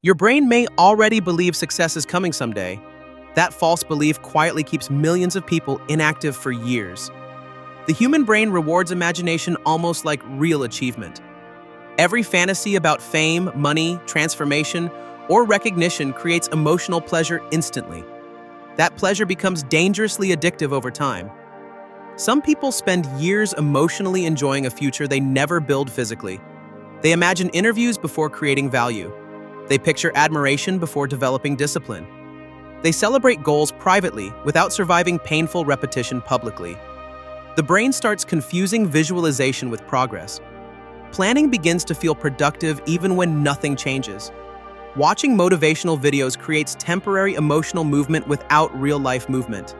Your brain may already believe success is coming someday. That false belief quietly keeps millions of people inactive for years. The human brain rewards imagination almost like real achievement. Every fantasy about fame, money, transformation, or recognition creates emotional pleasure instantly. That pleasure becomes dangerously addictive over time. Some people spend years emotionally enjoying a future they never build physically. They imagine interviews before creating value. They picture admiration before developing discipline. They celebrate goals privately without surviving painful repetition publicly. The brain starts confusing visualization with progress. Planning begins to feel productive even when nothing changes. Watching motivational videos creates temporary emotional movement without real-life movement.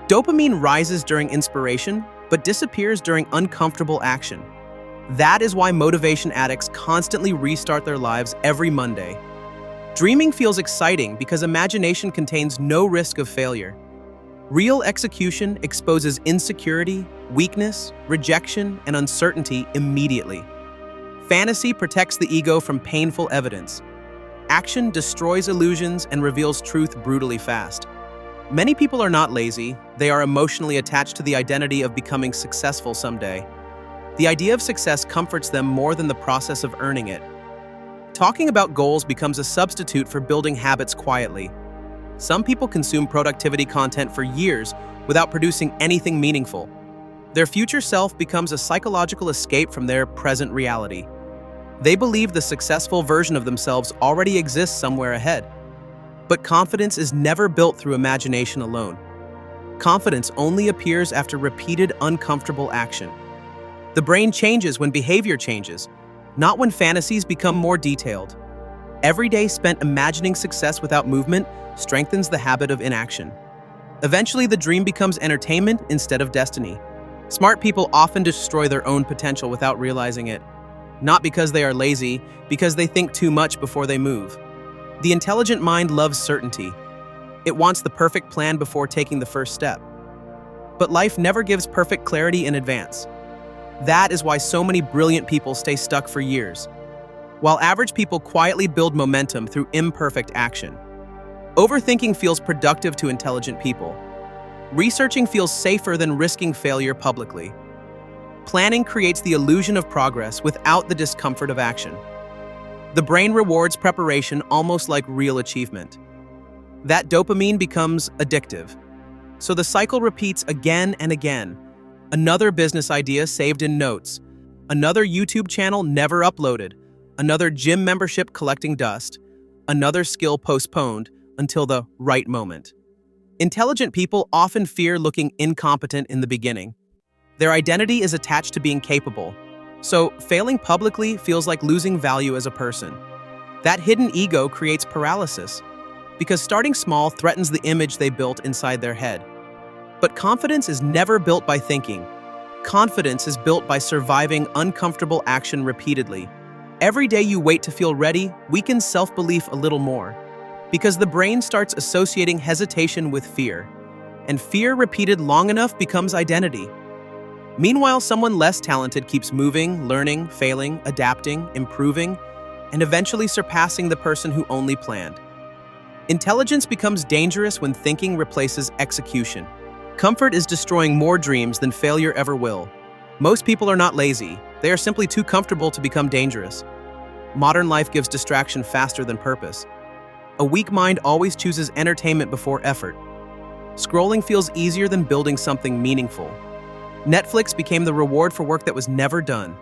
Dopamine rises during inspiration, but disappears during uncomfortable action. That is why motivation addicts constantly restart their lives every Monday. Dreaming feels exciting because imagination contains no risk of failure. Real execution exposes insecurity, weakness, rejection, and uncertainty immediately. Fantasy protects the ego from painful evidence. Action destroys illusions and reveals truth brutally fast. Many people are not lazy, they are emotionally attached to the identity of becoming successful someday. The idea of success comforts them more than the process of earning it. Talking about goals becomes a substitute for building habits quietly. Some people consume productivity content for years without producing anything meaningful. Their future self becomes a psychological escape from their present reality. They believe the successful version of themselves already exists somewhere ahead. But confidence is never built through imagination alone. Confidence only appears after repeated uncomfortable action. The brain changes when behavior changes, not when fantasies become more detailed. Every day spent imagining success without movement strengthens the habit of inaction. Eventually, the dream becomes entertainment instead of destiny. Smart people often destroy their own potential without realizing it. Not because they are lazy, because they think too much before they move. The intelligent mind loves certainty. It wants the perfect plan before taking the first step. But life never gives perfect clarity in advance. That is why so many brilliant people stay stuck for years, while average people quietly build momentum through imperfect action. Overthinking feels productive to intelligent people. Researching feels safer than risking failure publicly. Planning creates the illusion of progress without the discomfort of action. The brain rewards preparation almost like real achievement. That dopamine becomes addictive. So the cycle repeats again and again. Another business idea saved in notes, another YouTube channel never uploaded, another gym membership collecting dust, another skill postponed until the right moment. Intelligent people often fear looking incompetent in the beginning. Their identity is attached to being capable, so failing publicly feels like losing value as a person. That hidden ego creates paralysis, because starting small threatens the image they built inside their head. But confidence is never built by thinking. Confidence is built by surviving uncomfortable action repeatedly. Every day you wait to feel ready weakens self-belief a little more, because the brain starts associating hesitation with fear, and fear repeated long enough becomes identity. Meanwhile, someone less talented keeps moving, learning, failing, adapting, improving, and eventually surpassing the person who only planned. Intelligence becomes dangerous when thinking replaces execution. Comfort is destroying more dreams than failure ever will. Most people are not lazy, they are simply too comfortable to become dangerous. Modern life gives distraction faster than purpose. A weak mind always chooses entertainment before effort. Scrolling feels easier than building something meaningful. Netflix became the reward for work that was never done.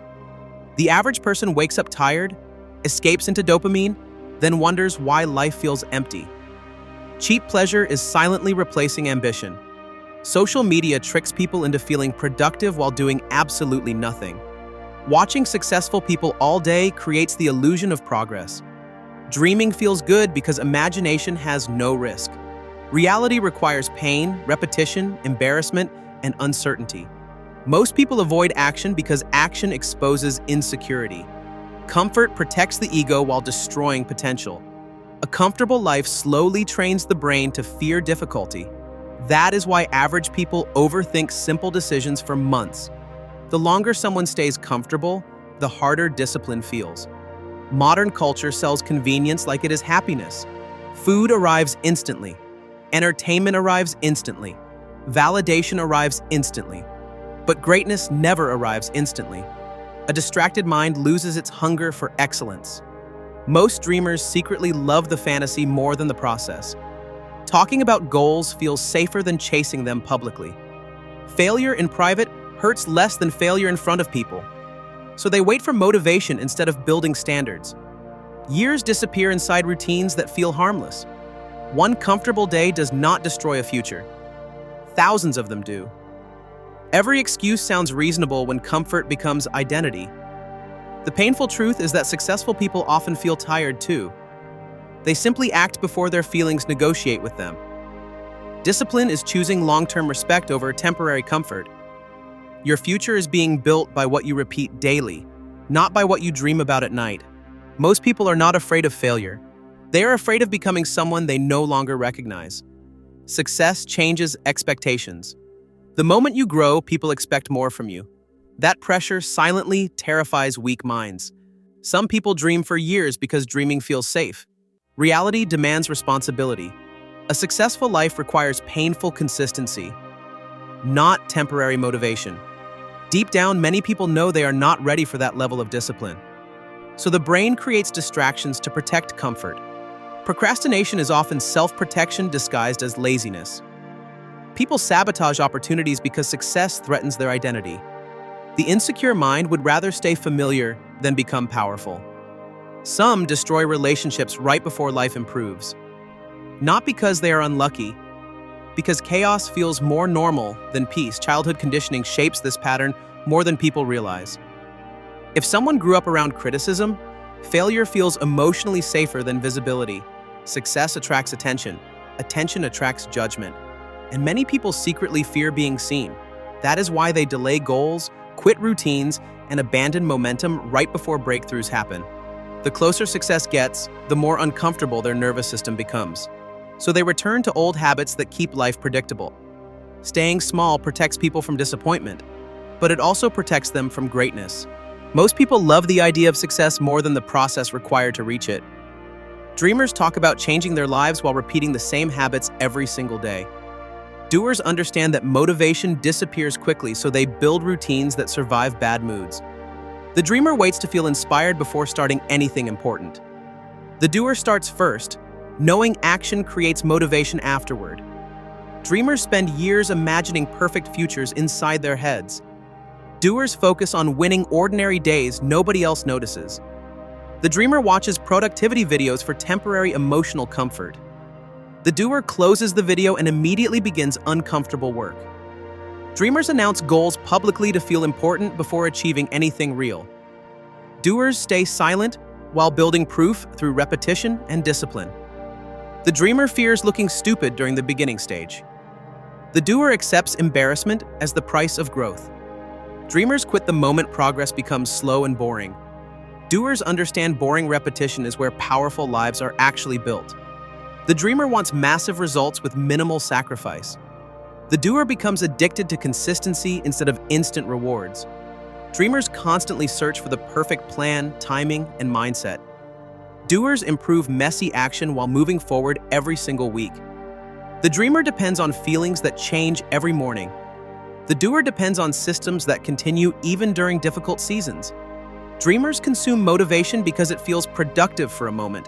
The average person wakes up tired, escapes into dopamine, then wonders why life feels empty. Cheap pleasure is silently replacing ambition. Social media tricks people into feeling productive while doing absolutely nothing. Watching successful people all day creates the illusion of progress. Dreaming feels good because imagination has no risk. Reality requires pain, repetition, embarrassment, and uncertainty. Most people avoid action because action exposes insecurity. Comfort protects the ego while destroying potential. A comfortable life slowly trains the brain to fear difficulty. That is why average people overthink simple decisions for months. The longer someone stays comfortable, the harder discipline feels. Modern culture sells convenience like it is happiness. Food arrives instantly. Entertainment arrives instantly. Validation arrives instantly. But greatness never arrives instantly. A distracted mind loses its hunger for excellence. Most dreamers secretly love the fantasy more than the process. Talking about goals feels safer than chasing them publicly. Failure in private hurts less than failure in front of people. So they wait for motivation instead of building standards. Years disappear inside routines that feel harmless. One comfortable day does not destroy a future. Thousands of them do. Every excuse sounds reasonable when comfort becomes identity. The painful truth is that successful people often feel tired too. They simply act before their feelings negotiate with them. Discipline is choosing long-term respect over temporary comfort. Your future is being built by what you repeat daily, not by what you dream about at night. Most people are not afraid of failure. They are afraid of becoming someone they no longer recognize. Success changes expectations. The moment you grow, people expect more from you. That pressure silently terrifies weak minds. Some people dream for years because dreaming feels safe. Reality demands responsibility. A successful life requires painful consistency, not temporary motivation. Deep down, many people know they are not ready for that level of discipline. So the brain creates distractions to protect comfort. Procrastination is often self-protection disguised as laziness. People sabotage opportunities because success threatens their identity. The insecure mind would rather stay familiar than become powerful. Some destroy relationships right before life improves. Not because they are unlucky, because chaos feels more normal than peace. Childhood conditioning shapes this pattern more than people realize. If someone grew up around criticism, failure feels emotionally safer than visibility. Success attracts attention. Attention attracts judgment. And many people secretly fear being seen. That is why they delay goals, quit routines, and abandon momentum right before breakthroughs happen. The closer success gets, the more uncomfortable their nervous system becomes. So they return to old habits that keep life predictable. Staying small protects people from disappointment, but it also protects them from greatness. Most people love the idea of success more than the process required to reach it. Dreamers talk about changing their lives while repeating the same habits every single day. Doers understand that motivation disappears quickly, so they build routines that survive bad moods. The dreamer waits to feel inspired before starting anything important. The doer starts first, knowing action creates motivation afterward. Dreamers spend years imagining perfect futures inside their heads. Doers focus on winning ordinary days nobody else notices. The dreamer watches productivity videos for temporary emotional comfort. The doer closes the video and immediately begins uncomfortable work. Dreamers announce goals publicly to feel important before achieving anything real. Doers stay silent while building proof through repetition and discipline. The dreamer fears looking stupid during the beginning stage. The doer accepts embarrassment as the price of growth. Dreamers quit the moment progress becomes slow and boring. Doers understand boring repetition is where powerful lives are actually built. The dreamer wants massive results with minimal sacrifice. The doer becomes addicted to consistency instead of instant rewards. Dreamers constantly search for the perfect plan, timing, and mindset. Doers improve messy action while moving forward every single week. The dreamer depends on feelings that change every morning. The doer depends on systems that continue even during difficult seasons. Dreamers consume motivation because it feels productive for a moment.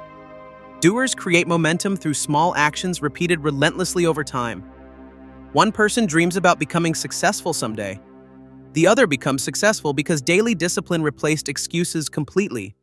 Doers create momentum through small actions repeated relentlessly over time. One person dreams about becoming successful someday. The other becomes successful because daily discipline replaced excuses completely.